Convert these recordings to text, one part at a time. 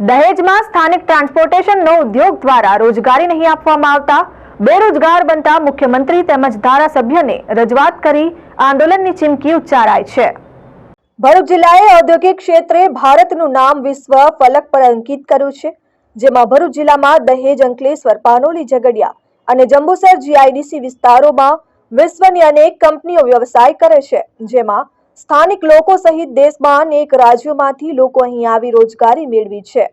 દહેજમાં સ્થાનિક ટ્રાન્સપોર્ટેશનનો ઉદ્યોગ દ્વારા રોજગારી નહીં આપવામાં આવતા બેરોજગાર બનતા મુખ્યમંત્રી તેમજ ધારાસભ્યને રજૂઆત કરી આંદોલનની ચીમકી ઉચ્ચારાઈ છે। ભરૂચ જિલ્લાએ ઔદ્યોગિક ક્ષેત્રે ભારતનું નામ વિશ્વ ફલક પર અંકિત કર્યું છે, જેમાં ભરૂચ જિલ્લામાં દહેજ, અંકલેશ્વર, પાનોલી, ઝઘડિયા અને જંબુસર જીઆઈડીસી વિસ્તારોમાં વિશ્વની અનેક કંપનીઓ વ્યવસાય કરે છે, જેમાં સ્થાનિક લોકો સહિત દેશમાં અનેક રાજ્યોમાંથી લોકો અહીં આવી રોજગારી મેળવી છે।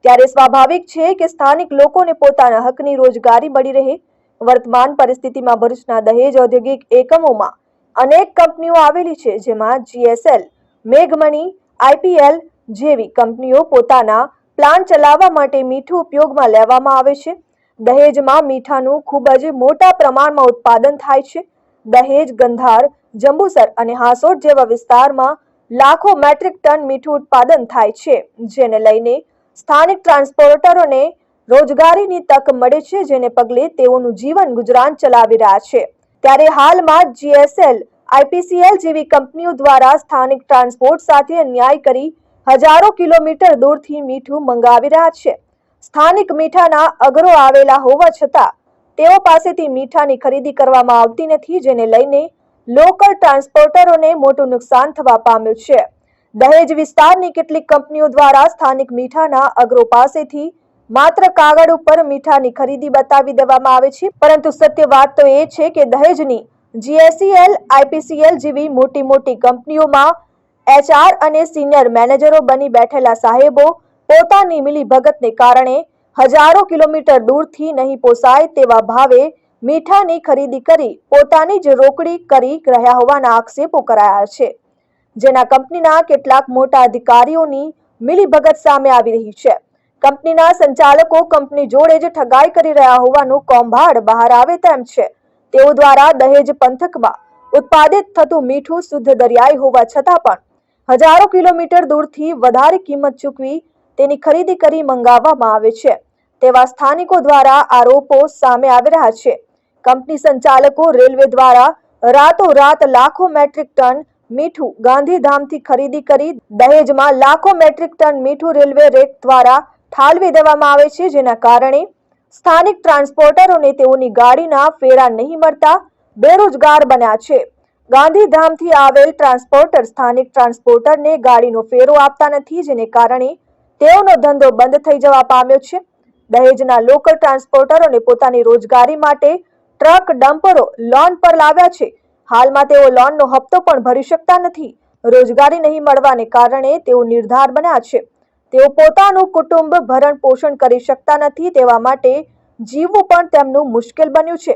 ત્યારે સ્વાભાવિક છે કે સ્થાનિક લોકોને પોતાના હકની રોજગારી મળી રહે। વર્તમાન પરિસ્થિતિમાં ભરૂચના દહેજ ઔદ્યોગિક એકમોમાં અનેક કંપનીઓ આવેલી છે, જેમાં જીએસએલ, મેઘમણી, આઈપીએલ જેવી કંપનીઓ પોતાના પ્લાન્ટ ચલાવવા માટે મીઠું ઉપયોગમાં લેવામાં આવે છે। દહેજમાં મીઠાનું ખૂબ જ મોટા પ્રમાણમાં ઉત્પાદન થાય છે। દહેજ, ગંધાર, જંબુસર અને હાસોટ જેવા વિસ્તારમાં લાખો મેટ્રિક ટન મીઠું ઉત્પાદન થાય છે, જેને લઈને સ્થાનિક ટ્રાન્સપોર્ટરોને રોજગારીની તક મળે છે, જેને પગલે તેઓનું જીવન ગુજરાન ચલાવી રહ્યા છે। ત્યારે હાલમાં જીએસએલ, આઈપીસીએલ જેવી કંપનીઓ દ્વારા સ્થાનિક ટ્રાન્સપોર્ટ સાથે અન્યાય કરી હજારો કિલોમીટર દૂરથી મીઠું મંગાવી રહ્યા છે। સ્થાનિક મીઠાના અગરો આવેલા હોવા છતાં તેઓ પાસેથી મીઠાની ખરીદી કરવામાં આવતી નથી, જેને લઈને લોકલ ટ્રાન્સપોર્ટરોને મોટું નુકસાન થવા પામ્યું છે। દહેજ વિસ્તારની કેટલીક કંપનીઓ દ્વારા સ્થાનિક મીઠાના અગરો પાસેથી માત્ર કાગળ ઉપર મીઠાની ખરીદી બતાવી દેવામાં આવે છે, પરંતુ સત્ય વાત તો એ છે કે દહેજની જીએસએલ, આઈપીસીએલ જેવી મોટી કંપનીઓમાં એચઆર અને સિનિયર મેનેજરો બની બેઠેલા સાહેબો પોતાની મિલીભગતને કારણે હજારો કિલોમીટર દૂરથી નહીં પોસાય તેવા ભાવે મીઠાની ખરીદી કરી પોતાની જ રોકડી કરી રહ્યા હોવાના આક્ષેપો કરાયા છે, જેના કંપનીના કેટલાક મોટા અધિકારીઓની મિલીભગત સામે આવી રહી છે। કંપનીના સંચાલકો કંપની જોડે જ ઠગાઈ કરી રહ્યા હોવાનું કૌભાંડ બહાર આવે તેમ છે। તેઓ દ્વારા દહેજ પંથકમાં ઉત્પાદિત થતું મીઠું શુદ્ધ દરિયાઈ હોવા છતાં પણ હજારો કિલોમીટર દૂરથી વધારે કિંમત ચૂકવી તેની ખરીદી કરી મંગાવવામાં આવે છે તેવા સ્થાનિકો દ્વારા આરોપો સામે આવી રહ્યા છે। કંપની સંચાલકો રેલવે દ્વારા રાતોરાત લાખો મેટ્રિક ટન મીઠું ગાંધીધામથી ખરીદી કરી દહેજમાં લાખો મેટ્રિક ટન મીઠું રેલવે રેક દ્વારા ઠાલવી દેવામાં આવે છે, જેના કારણે સ્થાનિક ટ્રાન્સપોર્ટરોને તેઓની ગાડીના ફેરા નહીં મળતા બેરોજગાર બન્યા છે। ગાંધીધામથી આવેલ ટ્રાન્સપોર્ટર સ્થાનિક ટ્રાન્સપોર્ટરને ગાડીનો ફેરો આપતા નથી, જેને કારણે તેઓનો ધંધો બંધ થઈ જવા પામ્યો છે। દહેજના લોકલ ટ્રાન્સપોર્ટરોને પોતાની રોજગારી માટે ટ્રક, ડમ્પરો લોન પર લાવ્યા છે। હાલમાં તેઓ લોનનો હપ્તો પણ ભરી શકતા નથી। રોજગારી નહીં મળવાને કારણે તેઓ નિર્ધાર બન્યા છે। તેઓ પોતાનું કુટુંબ ભરણ પોષણ કરી શકતા નથી, તેવા માટે જીવવું પણ તેમનું મુશ્કેલ બન્યું છે।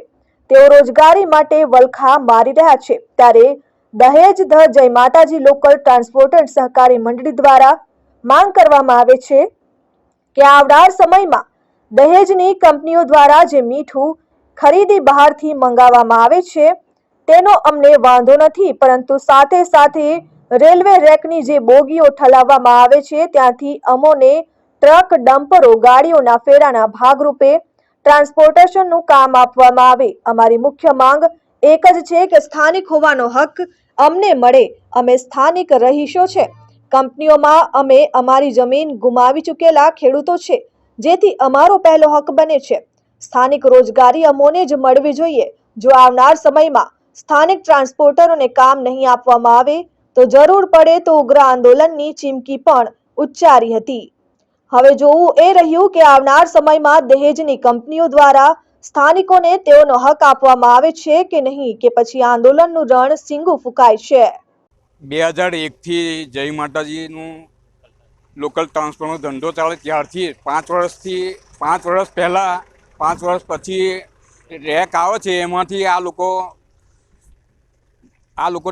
તેઓ રોજગારી માટે વલખા મારી રહ્યા છે। ત્યારે દહેજ ધ જય માતાજી લોકલ ટ્રાન્સપોર્ટર સહકારી મંડળી દ્વારા માંગ કરવામાં આવે છે કે આવનાર સમયમાં દહેજની કંપનીઓ દ્વારા જે મીઠું ખરીદી બહારથી મંગાવવામાં આવે છે તેનો અમને વાંધો નથી, પરંતુ સાથે રેલવે રેકની જે બોગીઓ ઠલાવવામાં આવે છે ત્યાંથી અમોને ટ્રક, ડમ્પરો, ગાડીઓના ફેરાના ભાગરૂપે ટ્રાન્સપોર્ટેશનનું કામ આપવામાં આવે। અમારી મુખ્ય માંગ એક જ છે કે સ્થાનિક હોવાનો હક અમને મળે। અમે સ્થાનિક રહીશો છે। કંપનીઓમાં અમે અમારી જમીન ગુમાવી ચૂકેલા ખેડૂતો છે, જેથી અમારો પહેલો હક બને છે। સ્થાનિક રોજગારી અમોને જ મળવી જોઈએ। જો આવનાર સમયમાં સ્થાનિક ટ્રાન્સપોર્ટરોને કામ નહીં આપવામાં આવે તો જરૂર પડે તો ઉગ્ર આંદોલનની ચીમકી પણ ઉચ્ચારી હતી। હવે જોવું એ રહ્યું કે આવનાર સમયમાં દહેજની કંપનીઓ દ્વારા સ્થાનિકોને તેઓનો હક આપવામાં આવે છે કે નહીં, કે પછી આંદોલનનું રણ સિંગું ફૂંકાય છે। 2001થી જય માતાજીનું લોકલ ટ્રાન્સપોર્ટનો ધંધો ચાલે ત્યારથી 5 વર્ષ પહેલાં 5 વર્ષ પછી રેક આવે છે, એમાંથી આ લોકો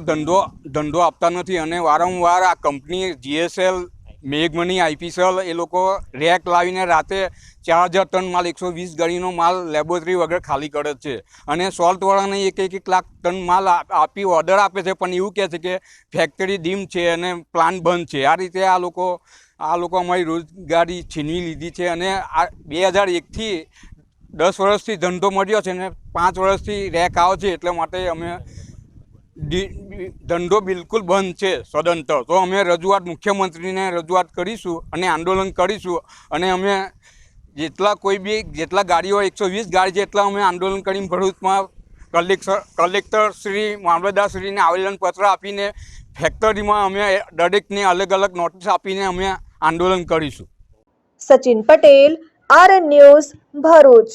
ધંધો આપતા નથી અને વારંવાર આ કંપની જીએસએલ, મેઘમણી, આઈપીસીએલ એ લોકો રેક લાવીને રાતે 4000 ટન માલ, 120 ગાડીનો માલ લેબોરેટરી વગર ખાલી કરે છે અને સોલ્ટવાળાને એક લાખ ટન માલ આપી ઓર્ડર આપે છે, પણ એવું કહે છે કે ફેક્ટરી ડીમ છે અને પ્લાન્ટ બંધ છે। આ રીતે આ લોકો અમારી રોજગારી છીનવી લીધી છે અને આ 2001થી 10 વર્ષથી ધંધો મળ્યો છે અને 5 વર્ષથી રેક આવે છે, એટલે માટે અમે ધંધો બિલકુલ બંધ છે સદંતર. તો અમે રજૂઆત મુખ્યમંત્રીને રજૂઆત કરીશું અને આંદોલન કરીશું. અને અમે જેટલા ગાડીઓ 120 ગાડી જેટલા અમે આંદોલન કરીને ભરૂચમાં કલેક્ટર શ્રી મામલતદારશ્રીને આવેદનપત્ર આપીને ફેક્ટરીમાં અમે દરેકને અલગ અલગ નોટિસ આપીને અમે આંદોલન કરીશું. Sachin Patel, RN news, Bharuch.